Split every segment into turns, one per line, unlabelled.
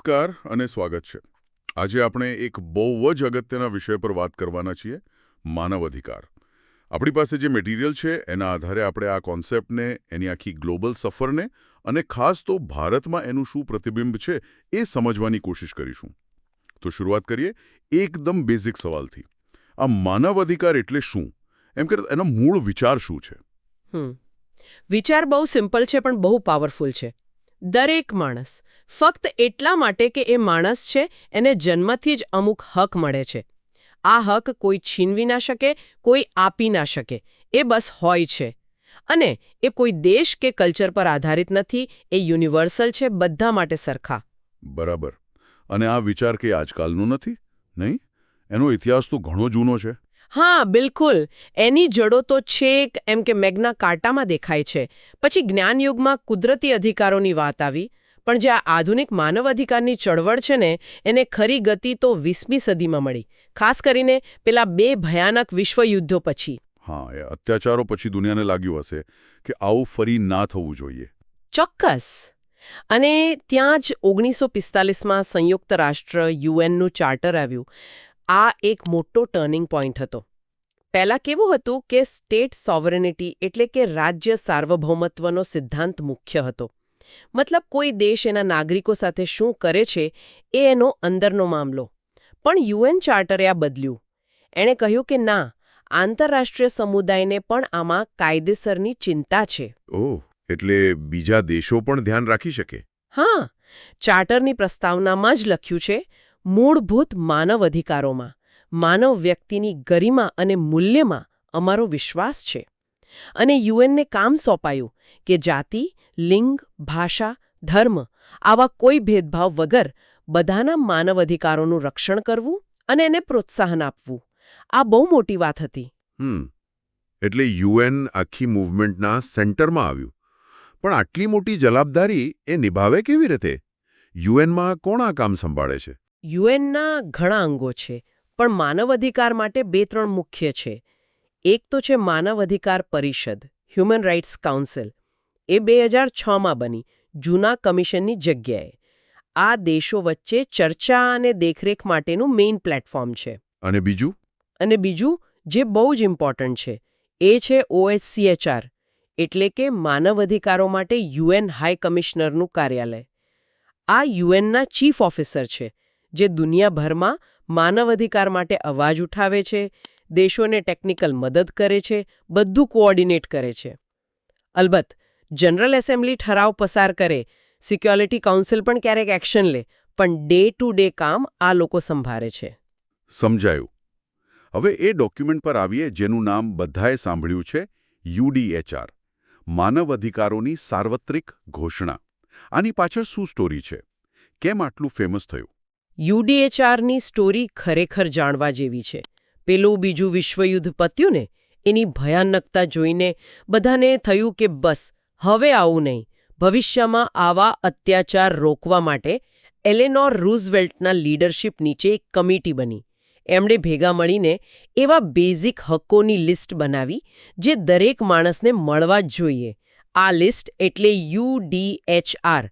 નમસ્કાર અને સ્વાગત છે. આજે આપણે એક બહુ જ અગત્યના વિષય પર વાત કરવાના છીએ, માનવ અધિકાર. આપણી પાસે જે મટીરિયલ છે એના આધારે આપણે આ કોન્સેપ્ટને, એની આખી ગ્લોબલ સફરને અને ખાસ તો ભારતમાં એનું શું પ્રતિબિંબ છે એ સમજવાની કોશિશ કરીશું. તો શરૂઆત કરીએ એકદમ બેઝિક સવાલથી. આ માનવ અધિકાર એટલે શું? એમ કે એનો મૂળ વિચાર શું છે?
વિચાર બહુ સિમ્પલ છે પણ બહુ પાવરફુલ છે. દરેક માણસ ફક્ત એટલા માટે કે એ માણસ છે એને જન્મથી જ અમુક હક મળે છે. આ હક કોઈ છીનવી ના શકે, કોઈ આપી ના શકે. એ બસ હોય છે. અને એ કોઈ દેશ કે કલ્ચર પર આધારિત નથી. એ યુનિવર્સલ છે, બધા માટે સરખા.
બરાબર. અને આ વિચાર કે આજકાલનો નથી, નહીં? એનો ઇતિહાસ તો ઘણો જૂનો છે.
હા, બિલકુલ. એની જડો તો છેક એમ કે મેગ્ના કાર્ટામાં દેખાય છે. પછી જ્ઞાનયુગમાં કુદરતી અધિકારોની વાત આવી. પણ જે આ આધુનિક માનવ અધિકારની ચળવળ છે ને, એને ખરી ગતિ તો 20મી સદીમાં મળી. ખાસ કરીને પેલા 2 ભયાનક વિશ્વયુદ્ધો પછી.
હા, એ અત્યાચારો પછી દુનિયાને લાગ્યું હશે કે આવું ફરી ના થવું જોઈએ.
ચોક્કસ. અને ત્યાં જ 1945માં સંયુક્ત રાષ્ટ્ર યુએનનું ચાર્ટર આવ્યું. આ એક મોટો ટર્નિંગ પોઈન્ટ હતો. પહેલા કેવું હતું કે સ્ટેટ સોવરેનિટી એટલે કે રાજ્ય સાર્વભૌમત્વનો સિદ્ધાંત મુખ્ય હતો. મતલબ કોઈ દેશ એના નાગરિકો સાથે શું કરે છે એ એનો અંદરનો મામલો. પણ યુએન ચાર્ટરે આ બદલ્યું. એણે કહ્યું કે ના, આંતરરાષ્ટ્રીય સમુદાયને પણ આમાં કાયદેસરની ચિંતા છે.
ઓહ, એટલે બીજા દેશો પણ ધ્યાન રાખી શકે?
હા, ચાર્ટરની પ્રસ્તાવનામાં જ લખ્યું છે, મૂળભૂત માનવ અધિકારોમાં માનવ વ્યક્તિની ગરિમા અને મૂલ્યમાં અમારો વિશ્વાસ છે. અને યુએનને કામ સોંપાયું કે જાતિ, લિંગ, ભાષા, ધર્મ આવા કોઈ ભેદભાવ વગર બધાના માનવ અધિકારોનું રક્ષણ કરવું અને એને પ્રોત્સાહન આપવું. આ બહુ મોટી વાત હતી.
એટલે યુએન આખી મૂવમેન્ટના સેન્ટરમાં આવ્યું. પણ આટલી મોટી જવાબદારી એ નિભાવે કેવી રીતે? યુએનમાં કોણ આ કામ સંભાળે છે?
યુએનના ઘણા અંગો છે, પણ માનવ અધિકાર માટે 2-3 મુખ્ય છે. એક તો છે માનવ અધિકાર પરિષદ, હ્યુમન રાઇટ્સ કાઉન્સિલ. એ 2006માં બની, જૂના કમિશનની જગ્યાએ. આ દેશો વચ્ચે ચર્ચા અને દેખરેખ માટેનું મેઇન પ્લેટફોર્મ છે.
અને બીજું?
અને બીજું, જે બહુ જ ઇમ્પોર્ટન્ટ છે, એ છે OHCHR, એટલે કે માનવ અધિકારો માટે યુએન હાઈ કમિશનરનું કાર્યાલય. આ યુએનના ચીફ ઓફિસર છે, જે દુનિયાભરમાં માનવ અધિકાર માટે અવાજ ઉઠાવે છે, દેશોને ટેકનિકલ મદદ કરે છે, બધું કોઓર્ડિનેટ કરે છે. અલબત્ત, જનરલ એસેમ્બલી ઠરાવ પસાર કરે, સિક્યોરિટી કાઉન્સિલ પણ ક્યારેક એક્શન લે, પણ ડે ટુ ડે કામ આ લોકો સંભાળે છે.
સમજાયું. હવે એ ડોક્યુમેન્ટ પર આવીએ જેનું નામ બધાએ સાંભળ્યું છે, UDHR, માનવ અધિકારોની સાર્વત્રિક ઘોષણા. આની પાછળ શું સ્ટોરી છે? કેમ આટલું ફેમસ થયું?
UDHRની સ્ટોરી ખરેખર જાણવા જેવી છે. પેલું બીજું વિશ્વયુદ્ધ પત્યું ને, એની ભયાનકતા જોઈને બધાને થયું કે બસ હવે આવું નહીં. ભવિષ્યમાં આવા અત્યાચાર રોકવા માટે એલેનોર રૂઝવેલ્ટના લીડરશિપ નીચે એક કમિટી બની. એમણે ભેગા મળીને એવા બેઝિક હકોની લિસ્ટ બનાવી જે દરેક માણસને મળવા જ જોઈએ. આ લિસ્ટ એટલે UDHR.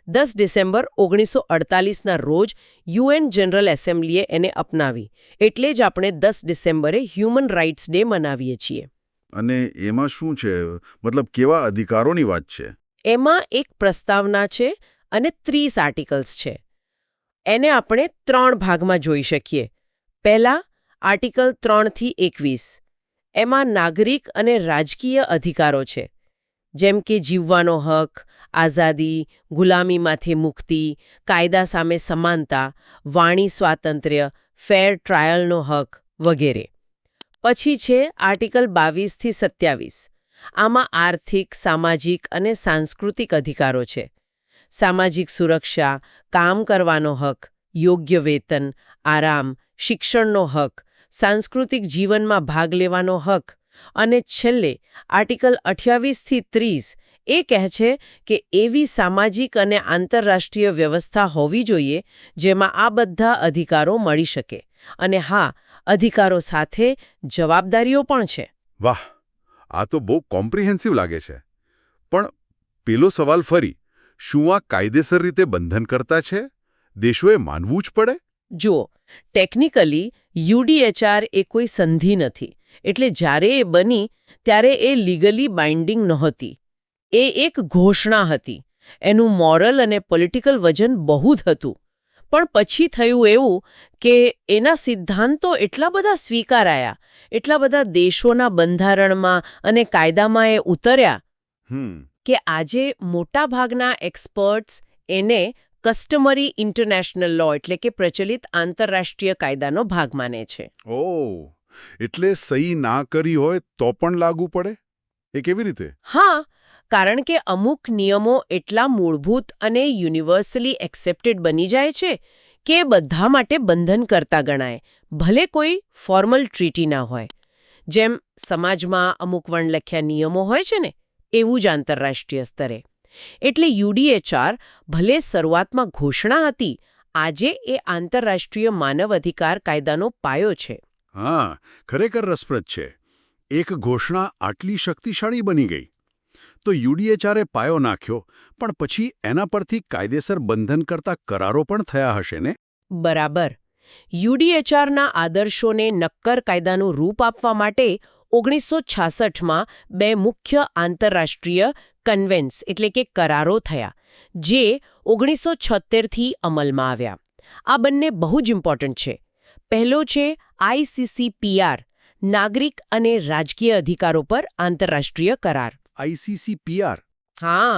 10 ડિસેમ્બર 1948ના રોજ યુએન જનરલ એસેમ્બલીએ એને અપનાવી. એટલે જ આપણે 10 ડિસેમ્બરે હ્યુમન રાઇટ્સ ડે મનાવીએ છીએ.
અને એમાં શું છે? મતલબ કેવા અધિકારોની વાત છે?
એમાં એક પ્રસ્તાવના છે અને 30 આર્ટિકલ્સ છે. એને આપણે 3 ભાગમાં જોઈ શકીએ. પહેલા, આર્ટિકલ 3 થી 21. એમાં નાગરિક અને રાજકીય અધિકારો છે, જેમ કે જીવવાનો હક, આઝાદી, ગુલામીમાંથી મુક્તિ, કાયદા સામે સમાનતા, વાણી સ્વાતંત્ર્ય, ફેર ટ્રાયલનો હક વગેરે. પછી છે આર્ટિકલ 22 થી 27. આમાં આર્થિક, સામાજિક અને સાંસ્કૃતિક અધિકારો છે. સામાજિક સુરક્ષા, કામ કરવાનો હક, યોગ્ય વેતન, આરામ, શિક્ષણનો હક, સાંસ્કૃતિક જીવનમાં ભાગ લેવાનો હક. અને છેલ્લે આર્ટિકલ 28 થી 30 એ કહે છે કે એવી સામાજિક અને આંતરરાષ્ટ્રીય વ્યવસ્થા હોવી જોઈએ જેમાં આ બધા અધિકારો મળી શકે. અને હા, અધિકારો સાથે જવાબદારીઓ પણ છે.
વાહ, આ તો બહુ કોમ્પ્રિહેન્સિવ લાગે છે. પણ પેલો સવાલ ફરી, શું આ કાયદેસર રીતે બંધન કરતા છે? દેશોએ માનવું જ પડે?
જુઓ, ટેકનિકલી યુડીએચઆર એ કોઈ સંધિ નથી. એટલે જ્યારે એ બની ત્યારે એ લીગલી બાઇન્ડિંગ નહોતી. એ એક ઘોષણા હતી. એનું મોરલ અને પોલિટિકલ વજન બહુ જ હતું. પણ પછી થયું એવું કે એના સિદ્ધાંતો એટલા બધા સ્વીકારાયા, એટલા બધા દેશોના બંધારણમાં અને કાયદામાં એ ઉતર્યા કે આજે મોટાભાગના એક્સપર્ટ્સ એને કસ્ટમરી ઇન્ટરનેશનલ લો એટલે કે પ્રચલિત આંતરરાષ્ટ્રીય કાયદાનો ભાગ માને છે.
ઓહ, એટલે સહી ના કરી હોય તો પણ લાગુ પડે? એ કેવી રીતે?
હા, કારણ કે અમુક નિયમો એટલા મૂળભૂત અને યુનિવર્સલી એક્સેપ્ટેડ બની જાય છે કે બધા માટે બંધન કરતા ગણાય, ભલે કોઈ ફોર્મલ ટ્રીટી ના હોય. જેમ સમાજમાં અમુક વણલખ્યા નિયમો હોય છે ને, એવું જ આંતરરાષ્ટ્રીય સ્તરે. એટલે યુડીએચઆર ભલે શરૂઆતમાં ઘોષણા હતી, આજે એ આંતરરાષ્ટ્રીય માનવ અધિકાર કાયદાનો પાયો છે.
હા, ખરેખર રસપ્રદ છે. એક ઘોષણા આટલી શક્તિશાળી બની ગઈ તો યુડીએચઆરે પાયો નાખ્યો, પણ પછી એના પરથી કાયદેસર બંધન કરતા કરારો પણ થયા હશે ને?
બરાબર. યુડીએચઆરના આદર્શોને નક્કર કાયદાનું રૂપ આપવા માટે 1966માં 2 મુખ્ય આંતરરાષ્ટ્રીય કન્વેન્સ એટલે કે કરારો થયા, જે 1976થી અમલમાં આવ્યા. આ બંને બહુ જ ઇમ્પોર્ટન્ટ છે. પહેલો છે ICCPR, નાગરિક અને રાજકીય અધિકારો પર આંતરરાષ્ટ્રીય કરાર.
ICCPR?
હા,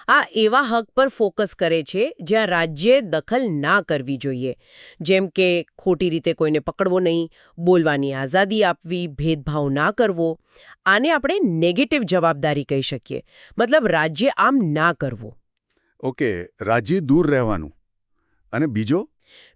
આ એવા હક પર ફોકસ કરે છે જ્યાં રાજ્યે દખલ ના કરવી જોઈએ. જેમ કે ખોટી રીતે કોઈને પકડવો નહીં, બોલવાની આઝાદી આપવી, ભેદભાવ ના કરવો. આને આપણે નેગેટિવ જવાબદારી કહી શકીએ. મતલબ રાજ્ય આમ ના કરવું.
ઓકે, રાજ્ય દૂર રહેવાનું. અને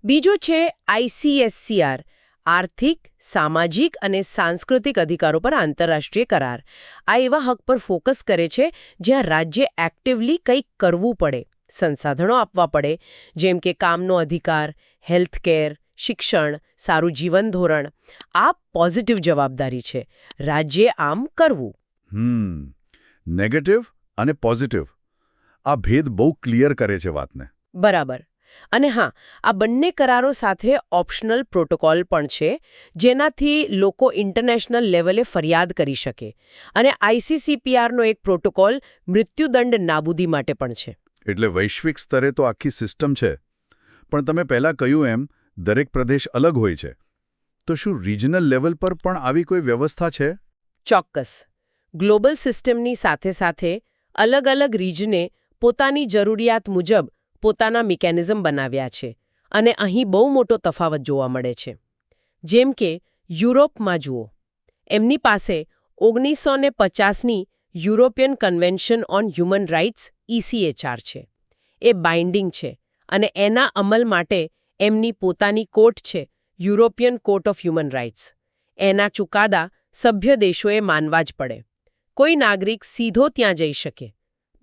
બીજો છે ICSCR, આર્થિક, સામાજિક અને સાંસ્કૃતિક અધિકારો પર આંતરરાષ્ટ્રીય કરાર. આ એવા હક પર ફોકસ કરે છે જ્યાં રાજ્ય એક્ટિવલી કંઈક કરવું પડે, સંસાધનો આપવા પડે, જેમ કે કામનો અધિકાર, હેલ્થકેર, શિક્ષણ, સારું જીવન ધોરણ. આ પોઝિટિવ જવાબદારી છે. રાજ્યે આમ કરવું.
નેગેટિવ અને પોઝિટિવ, આ ભેદ બહુ ક્લિયર કરે છે વાતને.
બરાબર. અને હા, આ બંને કરારો સાથે ઓપ્શનલ પ્રોટોકોલ પણ છે, જેનાથી લોકો ઇન્ટરનેશનલ લેવલે ફરિયાદ કરી શકે. અને ICCPRનો એક પ્રોટોકોલ મૃત્યુદંડ નાબૂદી માટે પણ છે.
એટલે વૈશ્વિક સ્તરે તો આખી સિસ્ટમ છે. પણ તમે પહેલાં કહ્યું એમ દરેક પ્રદેશ અલગ હોય છે. તો શું રિજનલ લેવલ પર પણ આવી કોઈ વ્યવસ્થા છે?
ચોક્કસ. ગ્લોબલ સિસ્ટમની સાથે સાથે અલગ અલગ રિજને પોતાની જરૂરિયાત મુજબ પોતાના મિકેનિઝમ બનાવ્યા છે. અને અહીં બહુ મોટો તફાવત જોવા મળે છે. જેમ કે યુરોપમાં જુઓ, એમની પાસે 1950ની European Convention on Human Rights ECHR છે. એ બાઇન્ડિંગ છે અને એના અમલ માટે એમની પોતાની કોર્ટ છે, European court of human rights. એના ચુકાદા સભ્ય દેશોએ માનવા જ પડે. કોઈ નાગરિક સીધો ત્યાં જઈ શકે.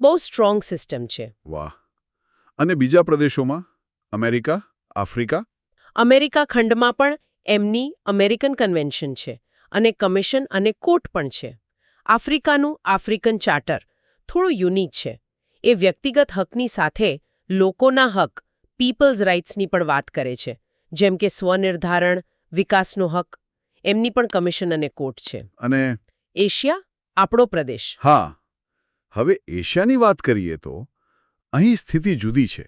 બહુ સ્ટ્રોંગ સિસ્ટમ છે.
વાહ. અને બીજા પ્રદેશોમાં? America, Africa?
અમેરિકા ખંડમાં પણ એમની અમેરિકન કન્વેન્શન છે અને કમિશન અને કોર્ટ પણ છે. આફ્રિકાનું આફ્રિકન ચાર્ટર થોડું યુનિક છે. એ વ્યક્તિગત હકની સાથે લોકોના હક, પીપલ્સ રાઇટ્સની પણ વાત કરે છે. જેમ કે સ્વનિર્ધારણ, વિકાસનો હક. એમની પણ કમિશન અને કોર્ટ છે.
અને
એશિયા, આપણો પ્રદેશ.
હા, હવે એશિયાની વાત કરીએ તો અહીં સ્થિતિ જુદી છે.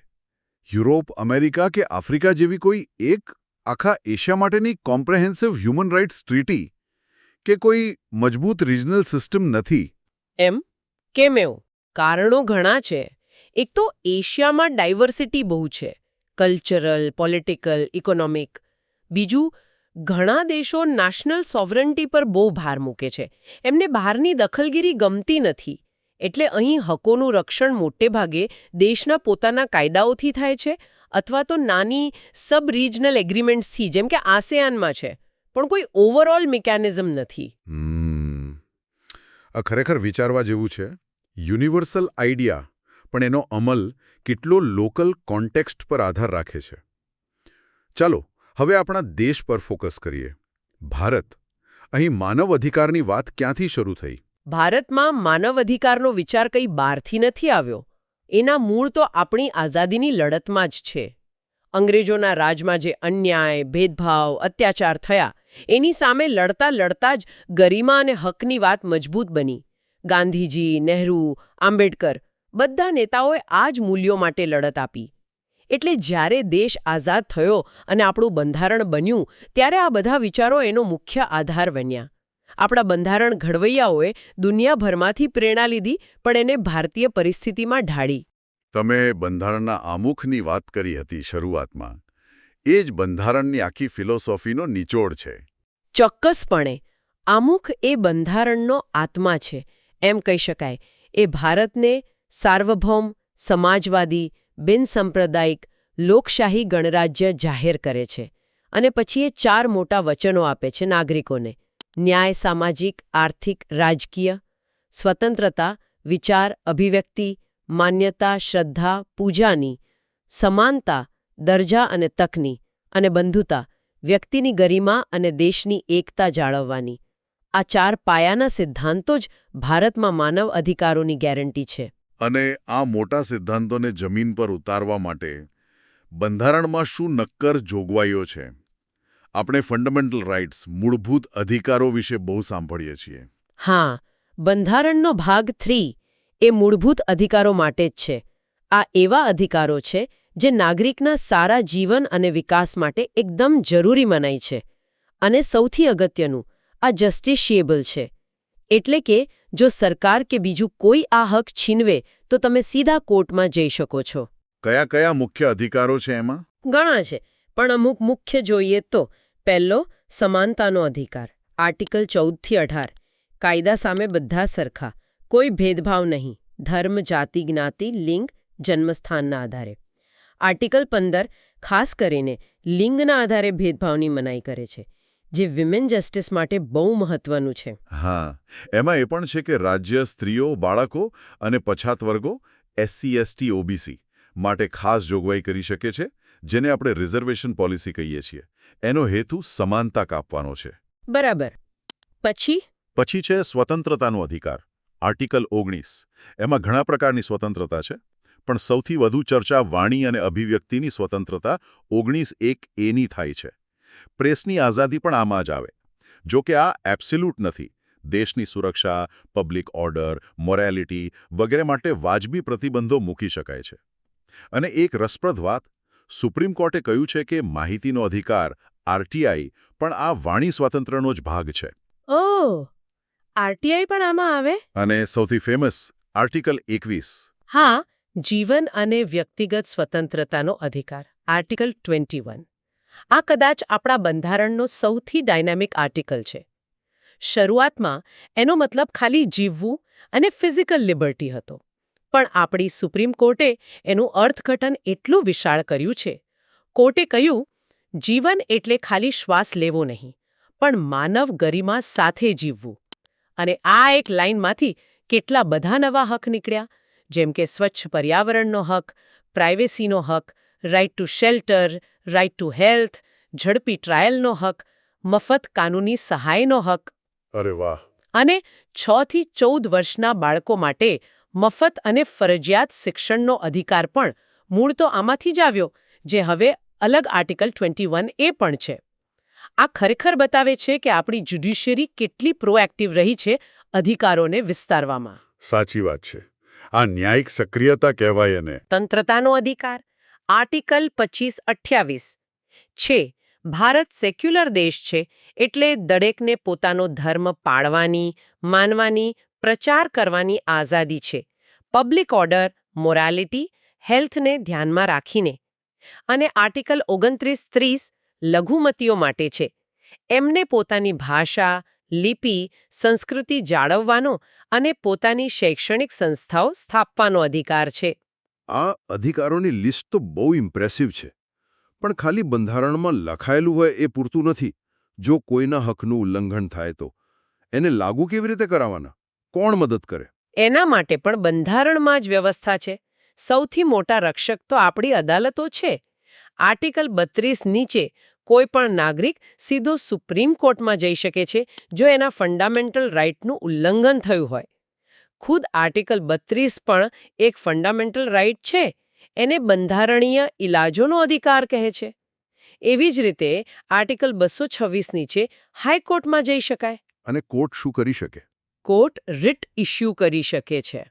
યુરોપ, અમેરિકા કે આફ્રિકા જેવી કોઈ એક આખા એશિયા માટેની કોમ્પ્રેહેન્સિવ હ્યુમન રાઇટ્સ ટ્રીટી કે કોઈ મજબૂત રિજનલ સિસ્ટમ નથી.
એમ? કેમ એવું? કારણો ઘણા છે. એક તો એશિયામાં ડાયવર્સિટી બહુ છે. Cultural, political, economic. બીજું, ઘણા દેશો નેશનલ સોવરન્ટી પર બહુ ભાર મૂકે છે. એમને બહારની દખલગીરી ગમતી નથી. એટલે અહીં હકોનું રક્ષણ મોટે ભાગે દેશના પોતાના કાયદાઓથી થાય છે અથવા તો નાની સબ રિજનલ એગ્રીમેન્ટ્સથી, જેમ કે આસિયાનમાં છે. પણ કોઈ ઓવરઓલ મિકેનિઝમ નથી.
આ ખરેખર વિચારવા જેવું છે. યુનિવર્સલ આઈડિયા, પણ એનો અમલ કેટલો લોકલ કોન્ટેક્સ્ટ પર આધાર રાખે છે. ચાલો હવે આપણા દેશ પર ફોકસ કરીએ. ભારત. અહીં માનવ અધિકારની વાત ક્યાંથી શરૂ થઈ?
ભારતમાં માનવ અધિકારનો વિચાર કંઈ બહારથી નથી આવ્યો. એના મૂળ તો આપણી આઝાદીની લડતમાં જ છે. અંગ્રેજોના રાજમાં જે અન્યાય ભેદભાવ અત્યાચાર થયા એની સામે લડતા લડતા જ ગરિમા અને હકની વાત મજબૂત બની. ગાંધીજી, નહેરુ, આંબેડકર બધા નેતાઓએ આ જ મૂલ્યો માટે લડત આપી. એટલે જ્યારે દેશ આઝાદ થયો અને આપણું બંધારણ બન્યું ત્યારે આ બધા વિચારો એનો મુખ્ય આધાર બન્યા. આપણા બંધારણ ઘડવૈયાઓએ દુનિયાભરમાંથી પ્રેરણા લીધી પણ એને ભારતીય પરિસ્થિતિમાં ઢાળી.
તમે બંધારણના આમુખની વાત કરી હતી શરૂઆતમાં. એ જ બંધારણની આખી ફિલોસોફીનો નિચોડ છે.
ચોક્કસપણે આમુખ એ બંધારણનો આત્મા છે એમ કહી શકાય. એ ભારતને સાર્વભૌમ, સમાજવાદી, બિનસાંપ્રદાયિક, લોકશાહી ગણરાજ્ય જાહેર કરે છે અને પછી એ 4 મોટા વચનો આપે છે નાગરિકોને: ન્યાય, સામાજિક, આર્થિક, રાજકીય, સ્વતંત્રતા, વિચાર, અભિવ્યક્તિ, માન્યતા, શ્રદ્ધા, પૂજાની, સમાનતા, દરજા અને તકની, અને બંધુતા, વ્યક્તિની ગરિમા અને દેશની એકતા જાળવવાની. આ 4 પાયાના સિદ્ધાંતો જ ભારતમાં માનવ અધિકારોની ગેરંટી છે.
અને આ મોટા સિદ્ધાંતોને જમીન પર ઉતારવા માટે બંધારણમાં શું નક્કર જોગવાઈઓ છે? આપણે ફંડામેન્ટલ રાઇટ્સ, મૂળભૂત અધિકારો વિશે બહુ સાંભળીએ છીએ.
હા, બંધારણનો ભાગ 3 એ મૂળભૂત અધિકારો માટે જ છે. આ એવા અધિકારો છે જે નાગરિકના સારા જીવન અને વિકાસ માટે એકદમ જરૂરી મનાય છે. અને સૌથી અગત્યનું, આ જસ્ટિશિયેબલ છે. એટલે કે જો સરકાર કે બીજું કોઈ આ હક છીનવે તો તમે સીધા કોર્ટમાં જઈ શકો છો.
કયા કયા મુખ્ય અધિકારો છે એમાં?
ઘણા છે, પણ અમુક મુખ્ય જોઈએ તો પહેલો, સમાનતાનો અધિકાર, આર્ટિકલ 14-18. કાયદા સામે બધા સરખા, કોઈ ભેદભાવ નહીં, ધર્મ, જાતિ, જ્ઞાતિ, લિંગ, જન્મસ્થાનના આધારે. આર્ટિકલ 15 ખાસ કરીને લિંગના આધારે ભેદભાવની મનાઈ કરે છે, જે વિમેન જસ્ટિસ માટે બહુ મહત્વનું છે.
હા, એમાં એ પણ છે કે રાજ્ય સ્ત્રીઓ, બાળકો અને પછાત વર્ગો SC, ST, OBC માટે ખાસ જોગવાઈ કરી શકે છે, જેને આપણે રિઝર્વેશન પોલિસી કહીએ છીએ. એનો હેતુ સમાનતા કાપવાનો છે.
બરાબર. પછી
છે સ્વતંત્રતાનો અધિકાર, આર્ટિકલ 19. એમાં ઘણા પ્રકારની સ્વતંત્રતા છે, પણ સૌથી વધુ ચર્ચા વાણી અને અભિવ્યક્તિની સ્વતંત્રતા 19(1)A ની થાય છે. પ્રેસની આઝાદી પણ આમાં જ આવે. જો કે આ એબ્સોલ્યુટ નથી. દેશની સુરક્ષા, પબ્લિક ઓર્ડર, મોરાલિટી વગેરે માટે વાજબી પ્રતિબંધો મૂકી શકાય છે. અને એક રસપ્રદ વાત, સુપ્રીમ કોર્ટે કહ્યું છે કે માહિતીનો અધિકાર, RTI, પણ આ વાણી સ્વાતંત્ર્યનો જ ભાગ છે.
ઓહ, RTI પણ આમાં આવે?
અને સૌથી ફેમસ આર્ટિકલ 21.
હા, જીવન અને વ્યક્તિગત સ્વતંત્રતાનો અધિકાર, આર્ટિકલ 21. આ કદાચ આપણા બંધારણનો સૌથી ડાયનામિક આર્ટિકલ છે. શરૂઆતમાં એનો મતલબ ખાલી જીવવું અને ફિઝિકલ લિબર્ટી હતો. પણ આપણી સુપ્રીમ કોર્ટે એનું અર્થઘટન એટલું વિશાળ કર્યું છે. કોર્ટે કહ્યું, જીવન એટલે ખાલી શ્વાસ લેવો નહીં, પણ માનવ ગરિમા સાથે જીવવું. અને આ એક લાઇનમાંથી કેટલા બધા નવા હક નીકળ્યા, જેમ કે સ્વચ્છ પર્યાવરણનો હક, પ્રાઇવેસીનો હક, right to shelter, right to health, ઝડપી ટ્રાયલનો હક, મફત કાનૂની સહાયનો હક.
અરે વાહ!
અને 6 થી 14 વર્ષના બાળકો માટે મફત અને ફરજિયાત શિક્ષણનો અધિકાર પણ મૂળ તો આમાંથી જ આવ્યો, જે હવે અલગ આર્ટિકલ 21A પણ છે. આ ખરેખર બતાવે છે કે આપણી જ્યુડિશિયરી કેટલી પ્રોએક્ટિવ રહી છે અધિકારોને વિસ્તારવામાં.
સાચી વાત છે. આ ન્યાયિક સક્રિયતા કહેવાય એને.
તંત્રતાનો અધિકાર, આર્ટિકલ 25-28 છે. ભારત સેક્યુલર દેશ છે, એટલે દરેકને પોતાનો ધર્મ પાળવાની, માનવાની, પ્રચાર કરવાની આઝાદી છે. પબ્લિક ઓર્ડર, મોરાલિટી, હેલ્થને ધ્યાનમાં રાખીને. અને આર્ટિકલ 29-30 લઘુમતીઓ માટે છે. એમને પોતાની ભાષા, લિપિ, સંસ્કૃતિ જાળવવાનો અને પોતાની શૈક્ષણિક સંસ્થાઓ સ્થાપવાનો અધિકાર છે.
આ અધિકારોની લિસ્ટ તો બહુ ઇમ્પ્રેસિવ છે. પણ ખાલી બંધારણમાં લખાયેલું હોય એ પૂરતું નથી. જો કોઈના હકનું ઉલ્લંઘન થાય તો એને લાગુ કેવી રીતે કરાવવાના? કોણ મદદ કરે?
એના માટે પણ બંધારણમાં જ વ્યવસ્થા છે. સૌથી મોટા રક્ષક તો આપણી અદાલતો છે. આર્ટિકલ 32 નીચે કોઈ પણ નાગરિક સીધો સુપ્રીમ કોર્ટમાં જઈ શકે છે જો એના ફંડામેન્ટલ રાઇટનું ઉલ્લંઘન થયું હોય. ખુદ આર્ટિકલ 32 પણ એક ફંડામેન્ટલ રાઇટ છે. એને બંધારણીય ઇલાજોનો અધિકાર કહે છે. એવી જ રીતે આર્ટિકલ 226 નીચે હાઈકોર્ટમાં જઈ શકાય.
અને કોર્ટ શું કરી શકે?
કોર્ટ રિટ ઇસ્યુ કરી શકે છે.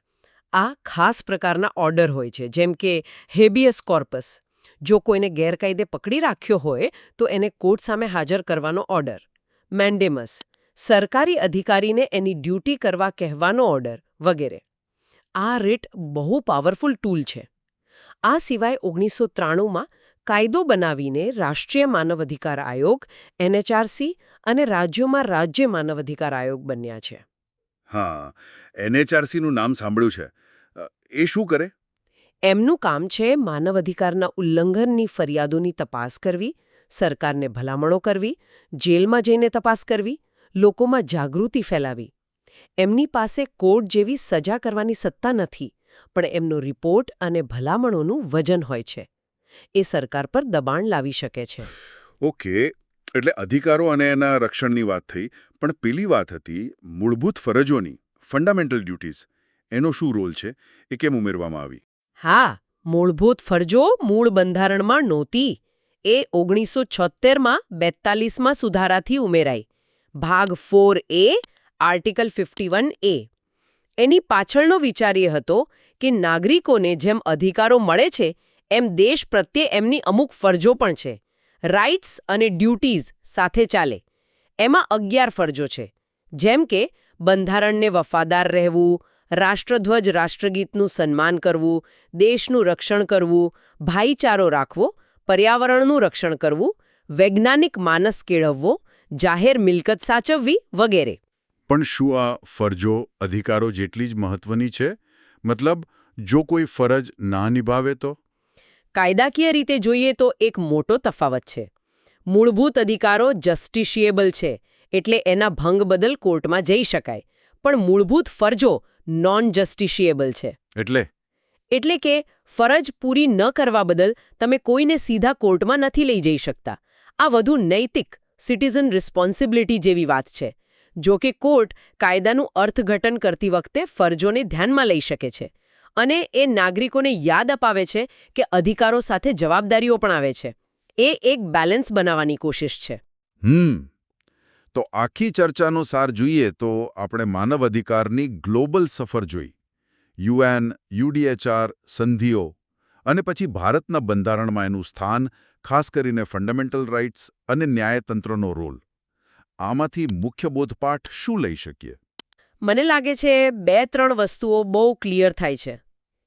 આ ખાસ પ્રકારના ઓર્ડર હોય છે, જેમ કે હેબિયસ કોર્પસ. જો કોઈને ગેરકાયદે પકડી રાખ્યો હોય તો એને કોર્ટ સામે હાજર કરવાનો ઓર્ડર. મેન્ડેમસ, સરકારી અધિકારીને એની ડ્યુટી કરવા કહેવાનો ઓર્ડર વગેરે. આ રિટ બહુ પાવરફુલ ટૂલ છે. આ સિવાય 1993માં કાયદો બનાવીને રાષ્ટ્રીય માનવ અધિકાર આયોગ NHRC અને રાજ્યોમાં રાજ્ય માનવ અધિકાર આયોગ બન્યા છે.
હા, NHRCનું નામ સાંભળ્યું છે. એ શું કરે?
એમનું કામ છે માનવ અધિકારના ઉલ્લંઘનની ફરિયાદોની તપાસ કરવી, સરકારને ભલામણો કરવી, જેલમાં જઈને તપાસ કરવી, લોકોમાં જાગૃતિ ફેલાવી. એમની પાસે કોર્ટ જેવી સજા કરવાની સત્તા નથી, પણ એમનો રિપોર્ટ અને ભલામણોનું વજન હોય છે. એ સરકાર પર દબાણ લાવી શકે છે.
ઓકે, એટલે અધિકારો અને એના રક્ષણની વાત થઈ, પણ પેલી વાત હતી મૂળભૂત ફરજોની, ફંડામેન્ટલ ડ્યુટીઝ. એનો શું રોલ છે? એ કેમ ઉમેરવામાં આવી?
હા, મૂળભૂત ફરજો મૂળ બંધારણમાં નહોતી. એ 1976માં 42માં સુધારાથી ઉમેરાઈ. ભાગ 4A, આર્ટિકલ 51A. એની પાછળનો વિચાર એ હતો કે નાગરિકોને જેમ અધિકારો મળે છે એમ દેશ પ્રત્યે એમની અમુક ફરજો પણ છે. રાઇટ્સ અને ડ્યુટીઝ સાથે ચાલે. એમાં 11 ફરજો છે, જેમ કે બંધારણને વફાદાર રહેવું, રાષ્ટ્રધ્વજ રાષ્ટ્રગીતનું સન્માન કરવું, દેશનું રક્ષણ કરવું, ભાઈચારો રાખવો, પર્યાવરણનું રક્ષણ કરવું, વૈજ્ઞાનિક માનસ કેળવવો, જાહેર મિલકત સાચવવી વગેરે.
પણ શું આ ફરજો અધિકારો જેટલી જ મહત્વની છે? મતલબ, જો કોઈ ફરજ ના નિભાવે તો?
કાયદાકીય રીતે જોઈએ તો એક મોટો તફાવત છે. મૂળભૂત અધિકારો જસ્ટિશિયેબલ છે, એટલે એના ભંગ બદલ કોર્ટમાં જઈ શકાય. પણ મૂળભૂત ફરજો નોન જસ્ટિશિયેબલ છે. એટલે કે ફરજ પૂરી ન કરવા બદલ તમે કોઈને સીધા કોર્ટમાં નથી લઈ જઈ શકતા. આ વધુ નૈતિક સિટીઝન રિસ્પોન્સિબિલિટી જેવી વાત છે. જો કે કોર્ટ કાયદાનું અર્થઘટન કરતી વખતે ફરજોને ધ્યાનમાં લઈ શકે છે અને એ નાગરિકોને યાદ અપાવે છે કે અધિકારો સાથે જવાબદારીઓ પણ આવે છે. એ એક બેલેન્સ બનાવવાની કોશિશ છે.
તો આખી ચર્ચાનો સાર જોઈએ તો આપણે માનવ અધિકારની ગ્લોબલ સફર જોઈ. UN, UDHR, સંધિઓ અને પછી ભારતના બંધારણમાં એનું સ્થાન, ખાસ કરીને ફંડામેન્ટલ રાઇટ્સ અને ન્યાયતંત્રનો રોલ. આમાંથી મુખ્ય બોધપાઠ શું લઈ શકીએ?
મને લાગે છે 2-3 વસ્તુઓ બહુ ક્લિયર થાય છે.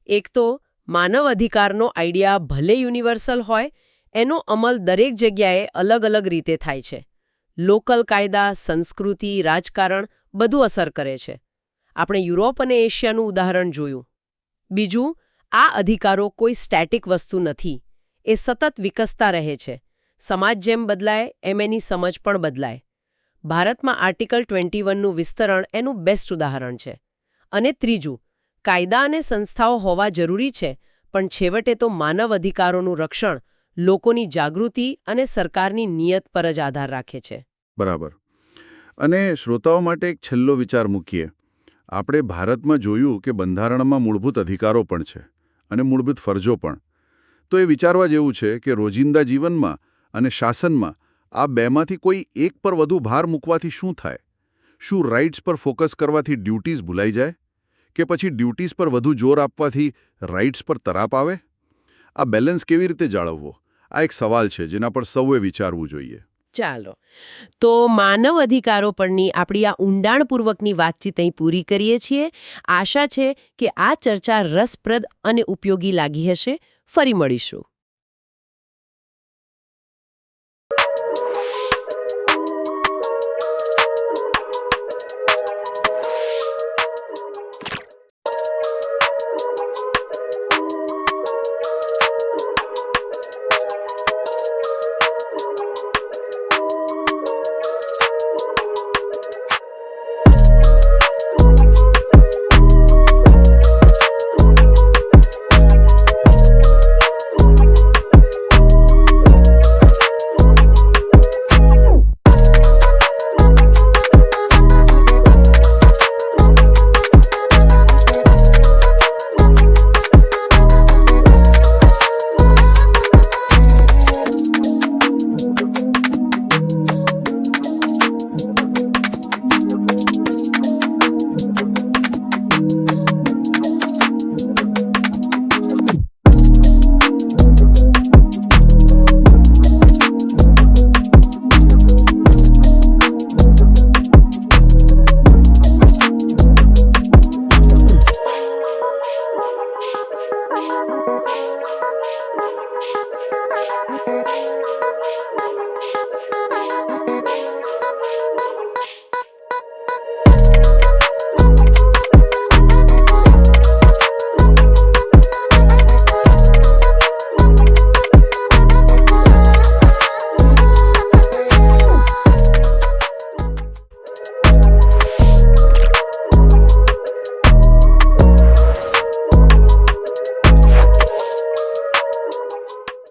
એક તો માનવ અધિકારનો આઈડિયા ભલે યુનિવર્સલ હોય, એનો અમલ દરેક જગ્યાએ અલગ અલગ રીતે થાય છે. લોકલ કાયદા, સંસ્કૃતિ, રાજકારણ બધું અસર કરે છે. આપણે યુરોપ અને એશિયાનું ઉદાહરણ જોયું. બીજું, આ અધિકારો કોઈ સ્ટેટિક વસ્તુ નથી. એ સતત વિકસતા રહે છે. સમાજ જેમ બદલાય એમ એની સમજ પણ બદલાય. ભારતમાં આર્ટિકલ 21નું વિસ્તરણ એનું બેસ્ટ ઉદાહરણ છે. અને ત્રીજું, કાયદા અને સંસ્થાઓ હોવા જરૂરી છે, પણ છેવટે તો માનવ અધિકારોનું રક્ષણ લોકોની જાગૃતિ અને સરકારની નિયત પર જ આધાર રાખે છે.
બરાબર. અને શ્રોતાઓ માટે એક છેલ્લો વિચાર મૂકીએ. આપણે ભારતમાં જોયું કે બંધારણમાં મૂળભૂત અધિકારો પણ છે અને મૂળભૂત ફરજો પણ. તો એ વિચારવા જેવું છે કે રોજિંદા જીવનમાં અને શાસનમાં આ બેમાંથી કોઈ એક પર વધુ ભાર મૂકવાથી શું થાય? શું રાઇટ્સ પર ફોકસ કરવાથી ડ્યુટીઝ ભૂલાઈ જાય? કે પછી ડ્યુટીઝ પર વધુ જોર આપવાથી રાઇટ્સ પર તરાપ આવે? આ બેલેન્સ કેવી રીતે જાળવવો? આ એક સવાલ છે જેના પર સૌએ વિચારવું જોઈએ.
ચાલો, તો માનવ અધિકારો પરની આપણી આ ઊંડાણપૂર્વકની વાતચીત અહીં પૂરી કરીએ છીએ. આશા છે કે આ ચર્ચા રસપ્રદ અને ઉપયોગી લાગી હશે. ફરી મળીશું.